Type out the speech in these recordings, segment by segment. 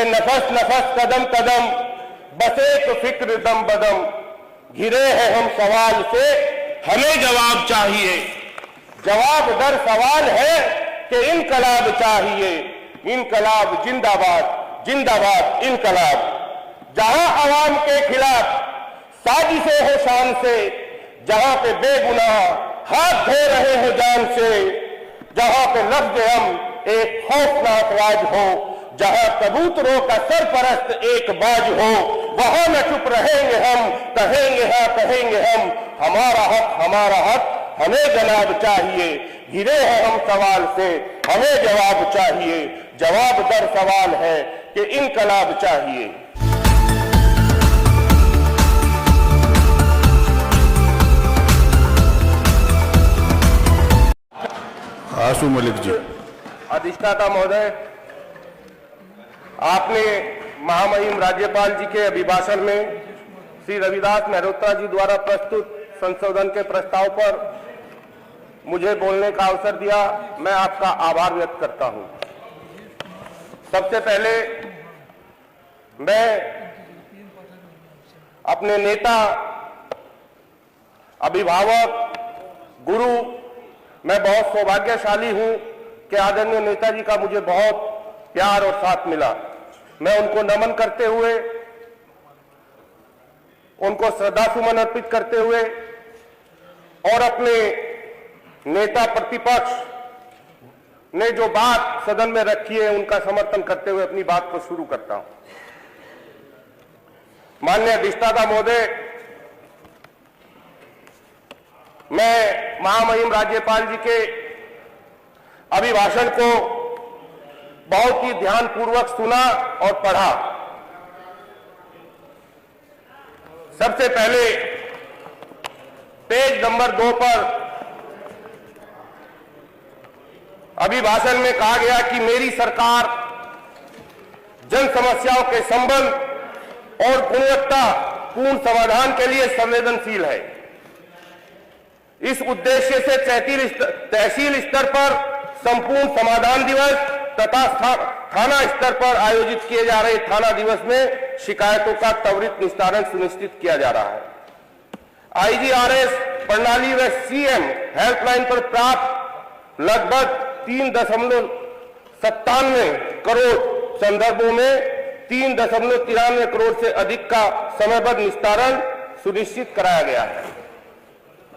नफस नफस कदम कदम बस एक फिक्र दम बदम, घिरे हैं हम सवाल से हमें जवाब चाहिए। जवाब दर सवाल है कि इनकलाब चाहिए। इनकलाब जिंदाबाद जिंदाबाद इनकलाब। जहां अवाम के खिलाफ साजिशें हो शान से, जहां पे बेगुनाह हाथ धो रहे हो जान से, जहां पे लफ्ज हम एक खौफनाक राज हो, जहां कबूतरों का सरपरस्त एक बाज हो, वहां न चुप रहेंगे हम, कहेंगे हाँ कहेंगे हम, हमारा हक हमें जनाब चाहिए। घिरे हैं हम सवाल से हमें जवाब चाहिए। जवाब दर सवाल है कि इनकलाब चाहिए। आशु मलिक जी। अधिष्ठाता महोदय, आपने महामहिम राज्यपाल जी के अभिभाषण में श्री रविदास मेहरोत्रा जी द्वारा प्रस्तुत संशोधन के प्रस्ताव पर मुझे बोलने का अवसर दिया। मैं आपका आभार व्यक्त करता हूं। सबसे पहले मैं अपने नेता, अभिभावक, गुरु, मैं बहुत सौभाग्यशाली हूं कि आदरणीय नेताजी का मुझे बहुत प्यार और साथ मिला। मैं उनको नमन करते हुए, उनको श्रद्धासुमन अर्पित करते हुए और अपने नेता प्रतिपक्ष ने जो बात सदन में रखी है उनका समर्थन करते हुए अपनी बात को शुरू करता हूं। माननीय अधिष्ठाता महोदय, मैं महामहिम राज्यपाल जी के अभिभाषण को बहुत ही ध्यानपूर्वक सुना और पढ़ा। सबसे पहले पेज नंबर 2 पर अभिभाषण में कहा गया कि मेरी सरकार जन समस्याओं के संबंध और गुणवत्ता पूर्ण समाधान के लिए संवेदनशील है। इस उद्देश्य से तहसील स्तर पर संपूर्ण समाधान दिवस तथा थाना स्तर पर आयोजित किए जा रहे थाना दिवस में शिकायतों का त्वरित निस्तारण सुनिश्चित किया जा रहा है। आईजीआरएस प्रणाली व सीएम हेल्पलाइन पर प्राप्त लगभग 3.97 करोड़ संदर्भों में 3.93 करोड़ से अधिक का समयबद्ध निस्तारण सुनिश्चित कराया गया है।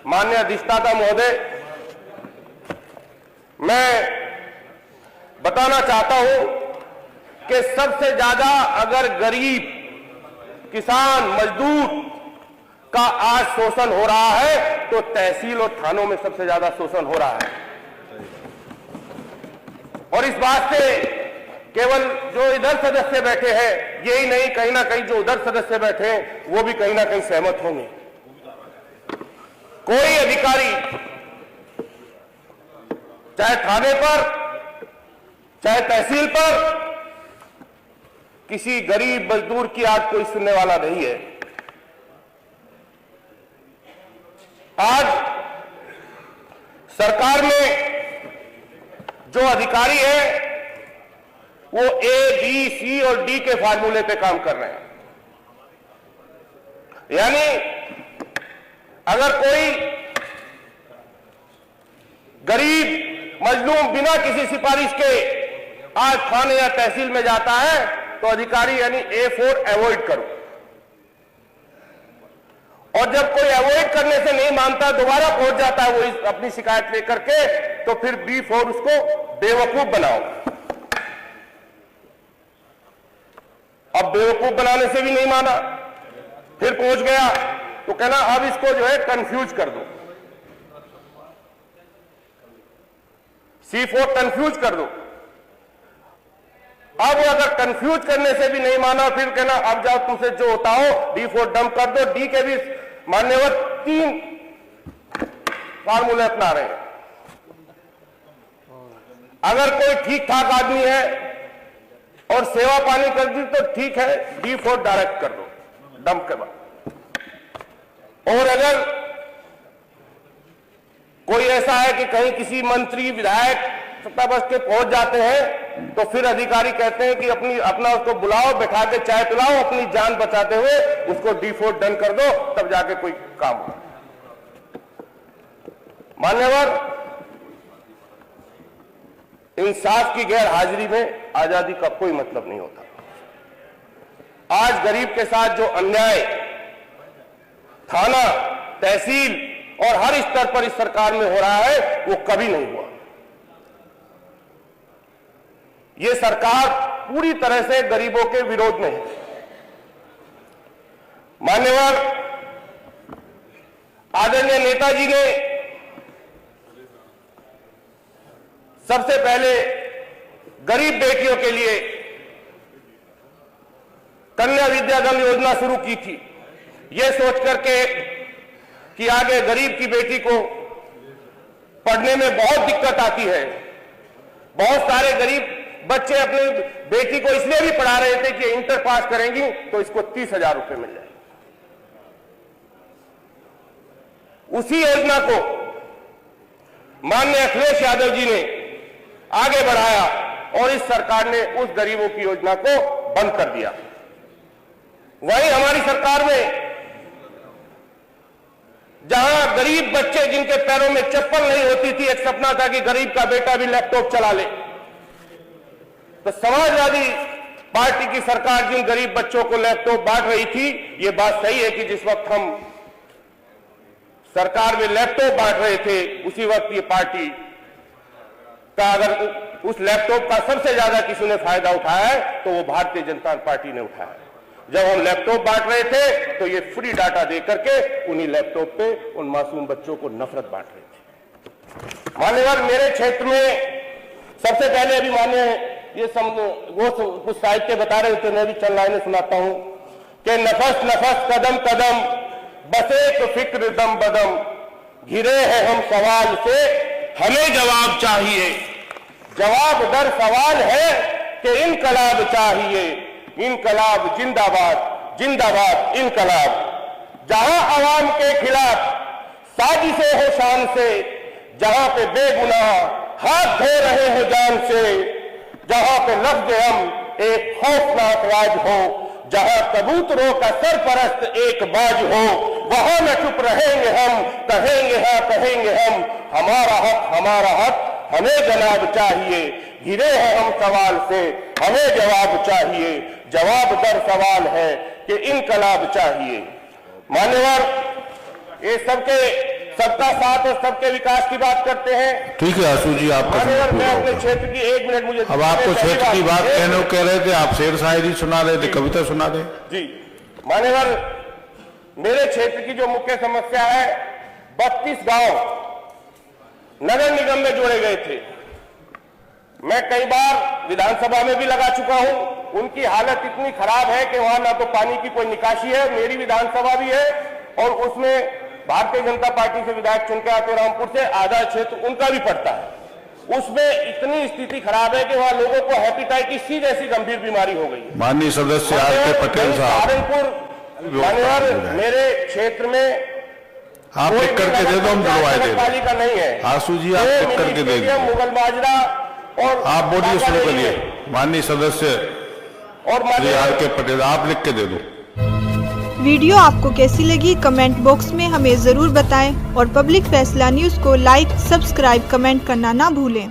माननीय अधिष्ठाता महोदय, मैं बताना चाहता हूं कि सबसे ज्यादा अगर गरीब, किसान, मजदूर का आज शोषण हो रहा है तो तहसील और थानों में सबसे ज्यादा शोषण हो रहा है। और इस बात से केवल जो इधर सदस्य बैठे हैं यही नहीं, कहीं ना कहीं जो उधर सदस्य बैठे हैं वो भी कहीं ना कहीं सहमत होंगे। कोई अधिकारी चाहे थाने पर चाहे तहसील पर किसी गरीब मजदूर की आज कोई सुनने वाला नहीं है। आज सरकार में जो अधिकारी है वो ए, बी, सी और डी के फार्मूले पे काम कर रहे हैं। यानी अगर कोई गरीब मजलूम बिना किसी सिफारिश के आज थाने या तहसील में जाता है तो अधिकारी यानी A4 अवॉइड करो, और जब कोई अवॉइड करने से नहीं मानता, दोबारा पहुंच जाता है वो अपनी शिकायत लेकर के, तो फिर B4 उसको बेवकूफ बनाओ। अब बेवकूफ बनाने से भी नहीं माना, फिर पहुंच गया तो कहना अब इसको जो है कंफ्यूज कर दो, C4 कंफ्यूज कर दो। अब अगर कंफ्यूज करने से भी नहीं माना, फिर कहना अब जाओ तुमसे जो होता हो D4 डंप कर दो। डी के भी मान्यवर 3 फार्मूले अपना रहे हैं। अगर कोई ठीक ठाक आदमी है और सेवा पानी कर दी तो ठीक है, D4 डायरेक्ट कर दो डंप के बाद। और अगर कोई ऐसा है कि कहीं किसी मंत्री विधायक सत्ता बस के पहुंच जाते हैं तो फिर अधिकारी कहते हैं कि अपना उसको बुलाओ, बैठा के चाय पिलाओ, अपनी जान बचाते हुए उसको डिफॉल्ट डन कर दो, तब जाके कोई काम हो। मान्यवर, इंसाफ की गैर हाजिरी में आजादी का कोई मतलब नहीं होता। आज गरीब के साथ जो अन्याय थाना, तहसील और हर स्तर पर इस सरकार में हो रहा है वो कभी नहीं हुआ। ये सरकार पूरी तरह से गरीबों के विरोध में है। मान्यवर, आदरणीय नेताजी ने सबसे पहले गरीब बेटियों के लिए कन्या विद्याधन योजना शुरू की थी, यह सोच करके कि आगे गरीब की बेटी को पढ़ने में बहुत दिक्कत आती है। बहुत सारे गरीब बच्चे अपनी बेटी को इसलिए भी पढ़ा रहे थे कि इंटर पास करेंगी तो इसको 30,000 रुपए मिल जाए। उसी योजना को माननीय अखिलेश यादव जी ने आगे बढ़ाया और इस सरकार ने उस गरीबों की योजना को बंद कर दिया। वहीं हमारी सरकार में जहां गरीब बच्चे जिनके पैरों में चप्पल नहीं होती थी, एक सपना था कि गरीब का बेटा भी लैपटॉप चला ले, तो समाजवादी पार्टी की सरकार जिन गरीब बच्चों को लैपटॉप बांट रही थी, ये बात सही है कि जिस वक्त हम सरकार में लैपटॉप बांट रहे थे, उसी वक्त ये पार्टी का अगर उस लैपटॉप का सबसे ज्यादा किसी ने फायदा उठाया है तो वो भारतीय जनता पार्टी ने उठाया है। जब हम लैपटॉप बांट रहे थे तो ये फ्री डाटा दे करके उन्हीं लैपटॉप पे उन मासूम बच्चों को नफरत बांट रहे थे। मान्यवर, मेरे क्षेत्र में सबसे पहले अभी मान्य ये वो कुछ साहित्य बता रहे थे, मैं भी चंद लाइनें सुनाता हूं कि नफस नफस कदम कदम बसे तो फिक्र दम बदम, घिरे हैं हम सवाल से हमें जवाब चाहिए। जवाब दर सवाल है कि इनकलाब चाहिए, इनकलाब जिंदाबाद, जिंदाबाद इनकलाब। जहां अवाम के खिलाफ साजिशें हो शान से, जहां पे बेगुनाह हाथ धो रहे हैं जान से, जहां पे लफ्ज हम एक खौफनाक राज हो, जहां कबूतरों का सरपरस्त एक बाज हो, वहां न चुप रहेंगे हम, कहेंगे हाँ कहेंगे हम, हमारा हक हमें जनाब चाहिए। घिरे हैं हम सवाल से हमें जवाब चाहिए, जवाब दर सवाल है कि इनकलाब चाहिए। मान्यवर, ये सबका साथ और सबके विकास की बात करते हैं। ठीक है आशु जी, आपका मान्यवर, मैं अपने क्षेत्र की 1 मिनट मुझे अब आपको क्षेत्र की बात कह रहे थे, आप शेर शायरी सुना रहे थे, कविता सुना रहे जी। मान्यवर, मेरे क्षेत्र की जो मुख्य समस्या है, 32 गांव नगर निगम में जोड़े गए थे। मैं कई बार विधानसभा में भी लगा चुका हूं। उनकी हालत इतनी खराब है कि वहां ना तो पानी की कोई निकासी है, मेरी विधानसभा भी है और उसमें भारतीय जनता पार्टी से विधायक चुनकर आते रामपुर से, आधा क्षेत्र उनका भी पड़ता है। उसमें इतनी स्थिति खराब है कि वहां लोगों को हेपेटाइटिस सी जैसी गंभीर बीमारी हो गई है। माननीय सदस्य आर के पटेल साहब, सहारनपुर, मान्यवर, मेरे क्षेत्र में आप लिख करके दे दो, हम दिलवाए दे पालिका नहीं है। आशु जी, आप लिख करके दे दो। मुगल बाजरा और आप बोलिए, शुरू करिए। माननीय सदस्य और श्री आर के पटेल, आप लिख के दे दो। वीडियो आपको कैसी लगी कमेंट बॉक्स में हमें जरूर बताएं और पब्लिक फैसला न्यूज़ को लाइक, सब्सक्राइब, कमेंट करना ना भूलें।